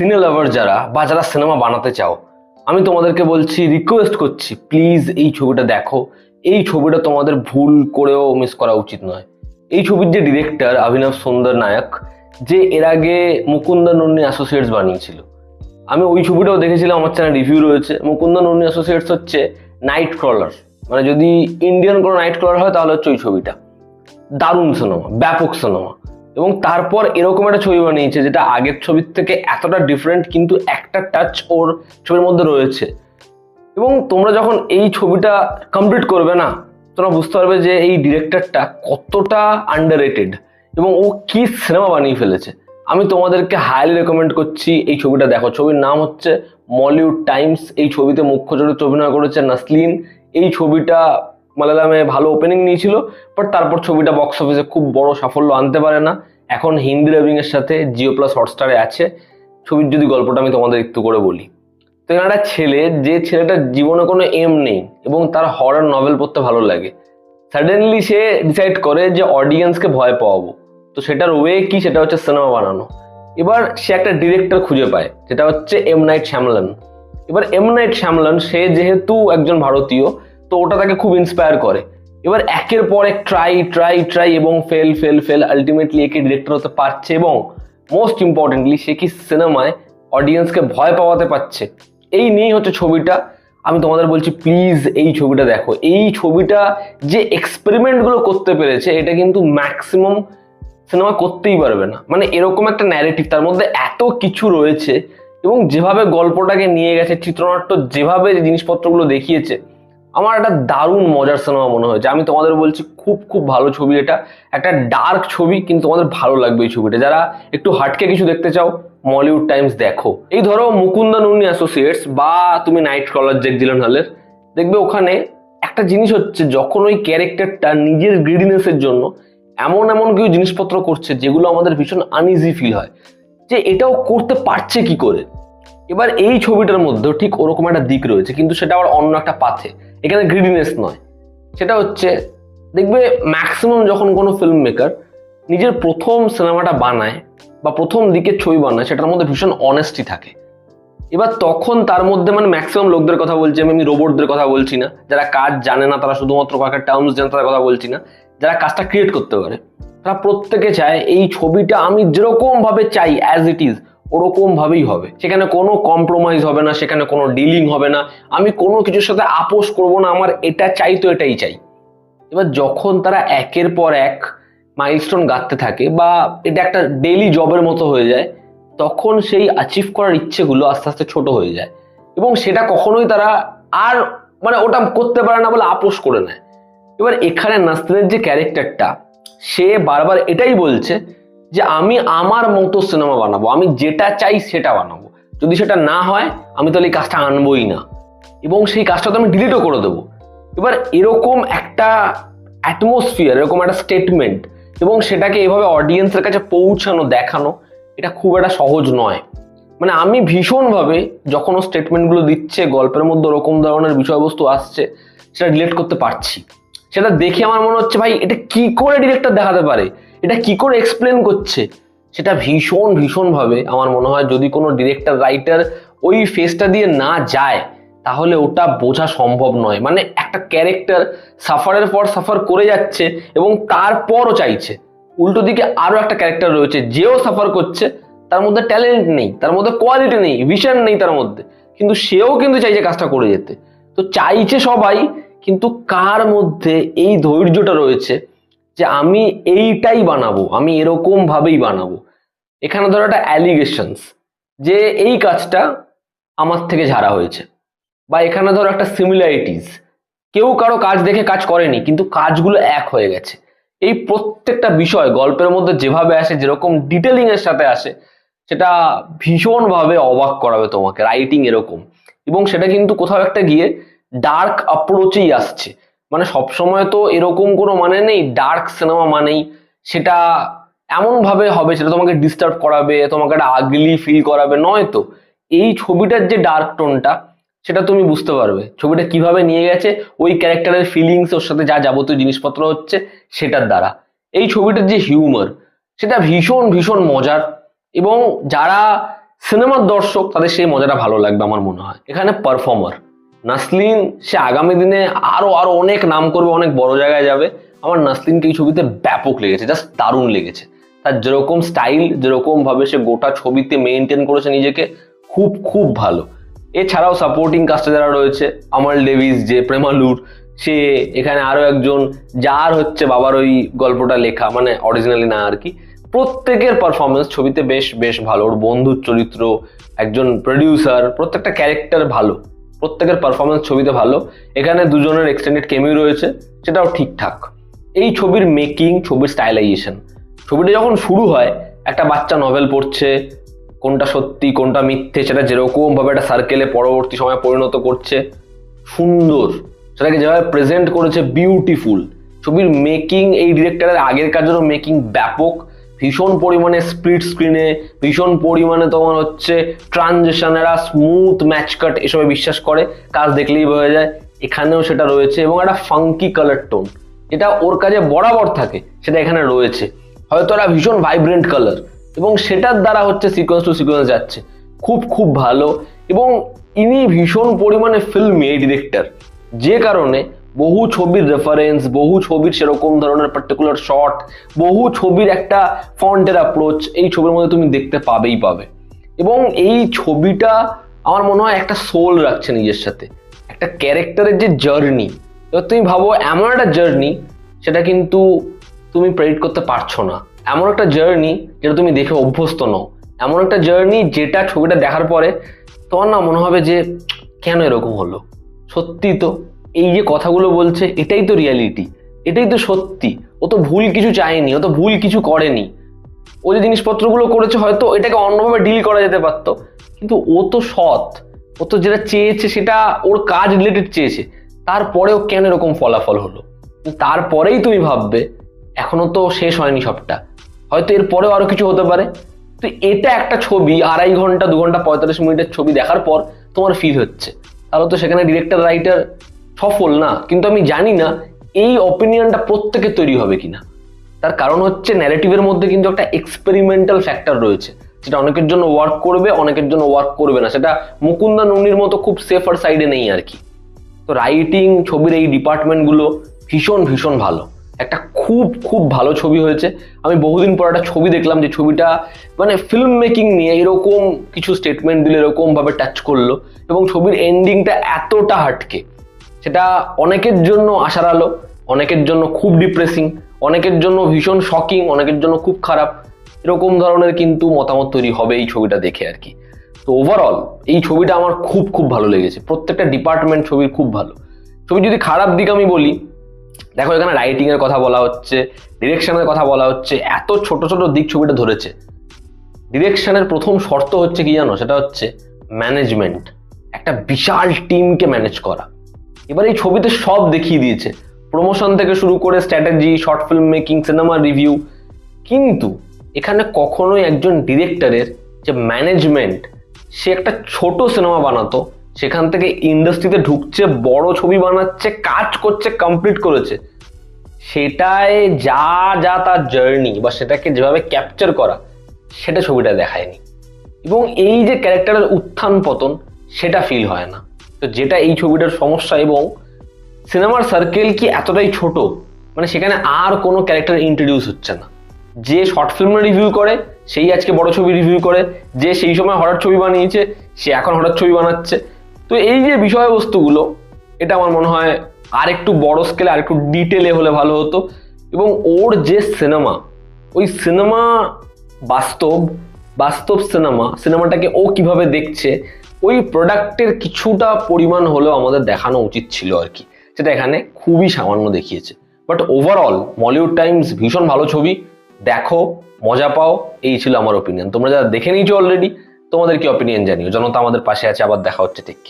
সিনে লাভার যারা বা যারা সিনেমা বানাতে চাও, আমি তোমাদেরকে বলছি, রিকোয়েস্ট করছি, প্লিজ এই ছবিটা দেখো। এই ছবিটা তোমাদের ভুল করেও মিস করা উচিত নয়। এই ছবির যে ডিরেক্টর অভিনব সুন্দর নায়ক, যে এর আগে মুকুন্দ নন্দি অ্যাসোসিয়েটস বানিয়েছিল, আমি ওই ছবিটাও দেখেছিলাম, আমার চ্যানেল রিভিউ রয়েছে। মুকুন্দ নন্দি অ্যাসোসিয়েটস হচ্ছে নাইট ক্রলার, মানে যদি ইন্ডিয়ান কোনো নাইট ক্রলার হয় তাহলে হচ্ছে ওই ছবিটা। দারুণ সিনেমা, ব্যাপক সিনেমা। এবং তারপর এরকম একটা ছবি বানিয়েছে যেটা আগের ছবির থেকে এতটা ডিফারেন্ট, কিন্তু একটা টাচ ওর ছবির মধ্যে রয়েছে। এবং তোমরা যখন এই ছবিটা কমপ্লিট করবে না, তোমরা বুঝতে পারবে যে এই ডিরেক্টরটা কতটা আন্ডাররেটেড এবং ও কি সিনেমা বানিয়ে ফেলেছে। আমি তোমাদেরকে হাইলি রেকমেন্ড করছি এই ছবিটা দেখো। ছবির নাম হচ্ছে মলিউড টাইমস। এই ছবিতে মুখ্য চরিত্রে অভিনয় করেছে নাসলিন। এই ছবিটা মালায়ালামে ভালো ওপেনিং নিয়েছিল, বাট তারপর ছবিটা বক্স অফিসে খুব বড় সাফল্য আনতে পারে না। এখন হিন্দি ডাবিং এর সাথে জিও প্লাস হটস্টারে আছে। ছবির যদি গল্পটা আমি তোমাদের একটু করে বলি, তো এখানে একটা ছেলে, যে ছেলেটার জীবনে কোনো এম নেই এবং তার হরর নভেল পড়তে ভালো লাগে, সাডেনলি সে ডিসাইড করে যে অডিয়েন্সকে ভয় পাওয়াবো। তো সেটার ওয়ে কি, সেটা হচ্ছে সিনেমা বানানো। এবার সে একটা ডিরেক্টর খুঁজে পায়, যেটা হচ্ছে এম নাইট শ্যামলান। এবার এম নাইট শ্যামলান, সে যেহেতু একজন ভারতীয়, তো ওটা তাকে খুব ইন্সপায়ার করে। এবার একের পর এক ট্রাই ট্রাই ট্রাই এবং ফেল ফেল ফেল, আলটিমেটলি একে ডিরেক্টর হতে পারছে এবং মোস্ট ইম্পর্টেন্টলি সে কি সিনেমায় অডিয়েন্সকে ভয় পাওয়াতে পারছে। এই নিয়েই হচ্ছে ছবিটা। আমি তোমাদের বলছি, প্লিজ এই ছবিটা দেখো। এই ছবিটা যে এক্সপেরিমেন্টগুলো করতে পেরেছে, এটা কিন্তু ম্যাক্সিমাম সিনেমা করতেই পারবে না। মানে এরকম একটা ন্যারেটিভ, তার মধ্যে এত কিছু রয়েছে এবং যেভাবে গল্পটাকে নিয়ে গেছে, চিত্রনাট্য যেভাবে জিনিসপত্রগুলো দেখিয়েছে, আমার একটা দারুণ মজার সিনেমা মনে হয়েছে। আমি তোমাদের বলছি, খুব খুব ভালো ছবি। এটা একটা ডার্ক ছবি, কিন্তু তোমাদের ভালো লাগবে এই ছবিটা। যারা একটু হাটকে কিছু দেখতে চাও, মলিউড টাইমস দেখো। এই ধরো মুকুন্দ নন্দি অ্যাসোসিয়েটস বা তুমি নাইট ক্রলার জেক জিলেনহলের, দেখবে ওখানে একটা জিনিস হচ্ছে, যখন ওই ক্যারেক্টারটা নিজের গ্রিডিনেসের জন্য এমন এমন কিছু জিনিসপত্র করছে যেগুলো আমাদের ভীষণ আনইজি ফিল হয়, যে এটাও করতে পারছে কি করে। এবার এই ছবিটার মধ্যেও ঠিক ওরকম একটা দিক রয়েছে, কিন্তু সেটা আবার অন্য একটা পাথে। এখানে গ্রিডিনেস নয়, সেটা হচ্ছে, দেখবে ম্যাক্সিমাম যখন কোনো ফিল্ম মেকার নিজের প্রথম সিনেমাটা বানায় বা প্রথম দিকের ছবি বানায়, সেটার মধ্যে ভীষণ অনেস্টি থাকে। এবার তখন তার মধ্যে, মানে ম্যাক্সিমাম লোকদের কথা বলছি আমি রোবটদের কথা বলছি না, যারা কাজ জানে না, তারা শুধুমাত্র কয়েকটা টার্মস জানে, তাদের কথা বলছি না, যারা কাজটা ক্রিয়েট করতে পারে, তারা প্রত্যেকে চায় এই ছবিটা আমি যেরকম ভাবে চাই অ্যাজ ইট ইজ ওরকম ভাবেই হবে। সেখানে কোনো কম্প্রোমাইজ হবে না, সেখানে কোনো ডিলিং হবে না, আমি কোনো কিছুর সাথে আপোষ করব না, আমার এটা চাই তো এটাই চাই। এবার যখন তারা একের পর এক মাইলস্টোন গাঁথতে থাকে বা এটা একটা ডেইলি জবের মতো হয়ে যায়, তখন সেই অ্যাচিভ করার ইচ্ছেগুলো আস্তে আস্তে ছোট হয়ে যায় এবং সেটা কখনোই তারা আর, মানে ওটা করতে পারে না বলে আপোষ করে নেয়। এবার এখানে নাসরিনের যে ক্যারেক্টারটা, সে বারবার এটাই বলছে যে আমি আমার মতো সিনেমা বানাবো, আমি যেটা চাই সেটা বানাবো, যদি সেটা না হয় আমি তাহলে এই কাজটা আনবোই না এবং সেই কাজটা তো আমি ডিলিটও করে দেবো। এবার এরকম একটা অ্যাটমসফিয়ার, এরকম একটা স্টেটমেন্ট এবং সেটাকে এভাবে অডিয়েন্সের কাছে পৌঁছানো, দেখানো, এটা খুব একটা সহজ নয়। মানে আমি ভীষণভাবে যখন ও স্টেটমেন্টগুলো দিচ্ছে, গল্পের মধ্যে ওরকম ধরনের বিষয়বস্তু আসছে, সেটা রিলেট করতে পারছি। সেটা দেখে আমার মনে হচ্ছে, ভাই এটা কি করে ডিরেক্টর দেখাতে পারে, এটা কি করে এক্সপ্লেন করছে। সেটা ভীষণ ভীষণভাবে আমার মনে হয়, যদি কোনো ডিরেক্টর রাইটার ওই ফেসটা দিয়ে না যায়, তাহলে ওটা বোঝা সম্ভব নয়। মানে একটা ক্যারেক্টার সাফারের পর সাফার করে যাচ্ছে এবং তারপরও চাইছে, উল্টো দিকে আরো একটা ক্যারেক্টার রয়েছে যেও সাফার করছে, তার মধ্যে ট্যালেন্ট নেই, তার মধ্যে কোয়ালিটি নেই, ভিশন নেই তার মধ্যে, কিন্তু সেও কিন্তু চাইছে কাজটা করে যেতে। তো চাইছে সবাই, কিন্তু কার মধ্যে এই ধৈর্যটা রয়েছে যে আমি এইটাই বানাবো, আমি এরকম ভাবেই বানাবো। এখানে ধরো একটা অ্যালিগেশনস, যে এই কাজটা আমার থেকে ঝাড়া হয়েছে, বা এখানে ধরো একটা সিমিলারিটিস, কেউ কারো কাজ দেখে কাজ করেনি কিন্তু কাজগুলো এক হয়ে গেছে। এই প্রত্যেকটা বিষয় গল্পের মধ্যে যেভাবে আসে, যেরকম ডিটেলিং এর সাথে আসে, সেটা ভীষণভাবে অবাক করাবে তোমাকে। রাইটিং এরকম, এবং সেটা কিন্তু কোথাও একটা গিয়ে ডার্ক অ্যাপ্রোচেই আসছে। মানে সবসময় তো এরকম কোনো মানে নেই ডার্ক সিনেমা মানেই সেটা এমন ভাবে হবে সেটা তোমাকে ডিস্টার্ব করাবে, তোমাকে একটা আগলি ফিল করাবে, নয় তো। এই ছবিটার যে ডার্ক টোনটা, সেটা তুমি বুঝতে পারবে ছবিটা কিভাবে নিয়ে গেছে ওই ক্যারেক্টারের ফিলিংস, ওর সাথে যা যাবতীয় জিনিসপত্র হচ্ছে সেটার দ্বারা। এই ছবিটার যে হিউমার, সেটা ভীষণ ভীষণ মজার। এবং যারা সিনেমার দর্শক তাদের সেই মজাটা ভালো লাগবে আমার মনে হয়। এখানে পারফর্মার নাসলিন, সে আগামী দিনে আরো আরো অনেক নাম করবে, অনেক বড় জায়গায় যাবে। আমার নাসলিনকে এই ছবিতে ব্যাপক লেগেছে, জাস্ট দারুণ লেগেছে। তার যেরকম স্টাইল, যেরকম ভাবে সে গোটা ছবিতে মেনটেন করেছে নিজেকে, খুব খুব ভালো। এছাড়াও সাপোর্টিং কাস্টে যারা রয়েছে, আমল ডেভিস যে প্রেমালুর, সে এখানে আরো একজন যার হচ্ছে বাবার ওই গল্পটা লেখা, মানে অরিজিনালি না আর কি। প্রত্যেকের পারফরমেন্স ছবিতে বেশ বেশ ভালো। ওর বন্ধুর চরিত্র, একজন প্রডিউসার, প্রত্যেকটা ক্যারেক্টার ভালো, প্রত্যেকের পারফরমেন্স ছবিতে ভালো। এখানে দুজনের এক্সটেন্ডেড কেমিও রয়েছে, সেটাও ঠিকঠাক। এই ছবির মেকিং, ছবির স্টাইলাইজেশন, ছবিটা যখন শুরু হয় একটা বাচ্চা নভেল পড়ছে, কোনটা সত্যি কোনটা মিথ্যে সেটা যেরকম ভাবে একটা সার্কেলে পরবর্তী সময় পরিণত করছে, সুন্দর সেটাকে যেভাবে প্রেজেন্ট করেছে, বিউটিফুল। ছবির মেকিং এই ডিরেক্টরের আগের কাজেরও মেকিং ব্যাপক, ভীষণ পরিমাণে স্প্লিট স্ক্রিনে, ভীষণ পরিমাণে তোমার হচ্ছে ট্রানজিশন, এরা স্মুথ ম্যাচ কাট এসবে বিশ্বাস করে, কাজ দেখলেই বোঝা যায়। এখানেও সেটা রয়েছে, এবং একটা ফাঙ্কি কালার টোন যেটা ওর কাজে বরাবর থাকে সেটা এখানে রয়েছে। হয়তো একটা ভীষণ ভাইব্রেন্ট কালার, এবং সেটার দ্বারা হচ্ছে সিকোয়েন্স টু সিকোয়েন্স যাচ্ছে, খুব খুব ভালো। এবং ইনি ভীষণ পরিমাণে ফিল্মি এই ডিরেক্টর, যে কারণে বহু ছবির রেফারেন্স, বহু ছবির সেরকম ধরনের পার্টিকুলার শট, বহু ছবির একটা ফন্টের অ্যাপ্রোচ এই ছবির মধ্যে তুমি দেখতে পাবেই পাবে। এবং এই ছবিটা আমার মনে হয় একটা সোল রাখছে নিজের সাথে, একটা ক্যারেক্টারের যে জার্নি, এবার তুমি ভাবো এমন একটা জার্নি সেটা কিন্তু তুমি প্রেডিক্ট করতে পারছো না, এমন একটা জার্নি যেটা তুমি দেখে অভ্যস্ত নও, এমন একটা জার্নি যেটা ছবিটা দেখার পরে তোমার না মনে হবে যে কেন এরকম হলো। সত্যি তো এই যে কথাগুলো বলছে এটাই তো রিয়ালিটি, এটাই তো সত্যি। ও তো ভুল কিছু চায়নি, ও তো ভুল কিছু করেনি। ও যে জিনিসপত্রগুলো করেছে হয়তো এটাকে অন্যভাবে ডিল করা যেতে পারতো, কিন্তু ও তো সৎ, ও তো যেটা চেয়েছে সেটা ওর কাজ রিলেটেড চেয়েছে, তারপরেও কেন এরকম ফলাফল হলো। তারপরেই তুমি ভাববে এখনো তো শেষ হয়নি সবটা, হয়তো এর পরেও আরো কিছু হতে পারে। তো এটা একটা ছবি 2.5 ঘন্টা 2 ঘন্টা 45 মিনিটের ছবি দেখার পর তোমার ফিল হচ্ছে, তাহলে তো সেখানে ডিরেক্টর রাইটার সফল না। কিন্তু আমি জানি না এই অপিনিয়নটা প্রত্যেকের তৈরি হবে কিনা। তার কারণ হচ্ছে ন্যারেটিভের মধ্যে কিন্তু একটা এক্সপেরিমেন্টাল ফ্যাক্টর রয়েছে, যেটা অনেকের জন্য ওয়ার্ক করবে, অনেকের জন্য ওয়ার্ক করবে না। সেটা মুকুন্দা নন্দির মতো খুব সেফার সাইডে নেই আর কি। তো রাইটিং, ছবির এই ডিপার্টমেন্টগুলো ভীষণ ভীষণ ভালো, একটা খুব খুব ভালো ছবি হয়েছে। আমি বহুদিন পর একটা ছবি দেখলাম যে ছবিটা মানে ফিল্ম মেকিং নিয়ে এরকম কিছু স্টেটমেন্ট দিল, এরকম ভাবে টাচ করলো, এবং ছবির এন্ডিংটা এতটা হাটকে, সেটা অনেকের জন্য আশার আলো, অনেকের জন্য খুব ডিপ্রেসিং, অনেকের জন্য ভীষণ শকিং, অনেকের জন্য খুব খারাপ। এরকম ধরনের কিন্তু মতামত তৈরি হবে এই ছবিটা দেখে আর কি। তো ওভারঅল এই ছবিটা আমার খুব খুব ভালো লেগেছে, প্রত্যেকটা ডিপার্টমেন্ট ছবির খুব ভালো। ছবি যদি খারাপ দিক আমি বলি, দেখো এখানে রাইটিং এর কথা বলা হচ্ছে, ডিরেকশনের কথা বলা হচ্ছে, এত ছোট ছোট দিক ছবিটা ধরেছে। ডিরেকশনের প্রথম শর্ত হচ্ছে কি জানো, সেটা হচ্ছে ম্যানেজমেন্ট, একটা বিশাল টিমকে ম্যানেজ করা। এবার এই ছবিতে সব দেখিয়ে দিয়েছে, প্রমোশন থেকে শুরু করে strategy, short film making, cinema review. কিন্তু এখানে কখনোই একজন ডিরেক্টরের যে ম্যানেজমেন্ট, সে একটা ছোট সিনেমা বানাতো, সেখান থেকে ইন্ডাস্ট্রিতে ঢুকছে, বড় ছবি বানাচ্ছে, কাজ করছে, কমপ্লিট করেছে, সেটায় যা যা তার জার্নি বা সেটাকে যেভাবে ক্যাপচার করা, সেটা ছবিটা দেখায়নি। এবং এই যে ক্যারেক্টারের উত্থান পতন, সেটা ফিল হয় না। তো যেটা এই ছবিটার সমস্যা। এবং সিনেমার সার্কেল কি এতটাই ছোট, মানে সেখানে আর কোনো ক্যারেক্টার ইন্ট্রোডিউস হচ্ছে না। যে শর্ট ফিল্ম রিভিউ করে সেই আজকে বড় ছবি রিভিউ করে, যে সেই সময় হঠাৎ ছবি বানিয়েছে সে এখন হঠাৎ ছবি বানাচ্ছে। তো এই যে বিষয়বস্তুগুলো, এটা আমার মনে হয় আর একটু বড় স্কেলে, আর একটু ডিটেলে হলে ভালো হতো। এবং ওর যে সিনেমা, ওই সিনেমা বাস্তব বাস্তব সিনেমাটাকে ও কিভাবে দেখছে, ওই প্রোডাক্টের কিছুটা পরিমাণ হলেও আমাদের দেখানো উচিত ছিল আর কি, যেটা এখানে খুবই সামান্য দেখিয়েছে। বাট ওভারঅল মলিউড টাইমস ভীষণ ভালো ছবি, দেখো, মজা পাও, এই ছিল আমার ওপিনিয়ন। তোমরা যারা দেখে নিয়েছো অলরেডি, তোমাদের কি অপিনিয়ন জানিও। জনতা আমাদের পাশে আছে, আবার দেখা হচ্ছে, টেক কেয়ার।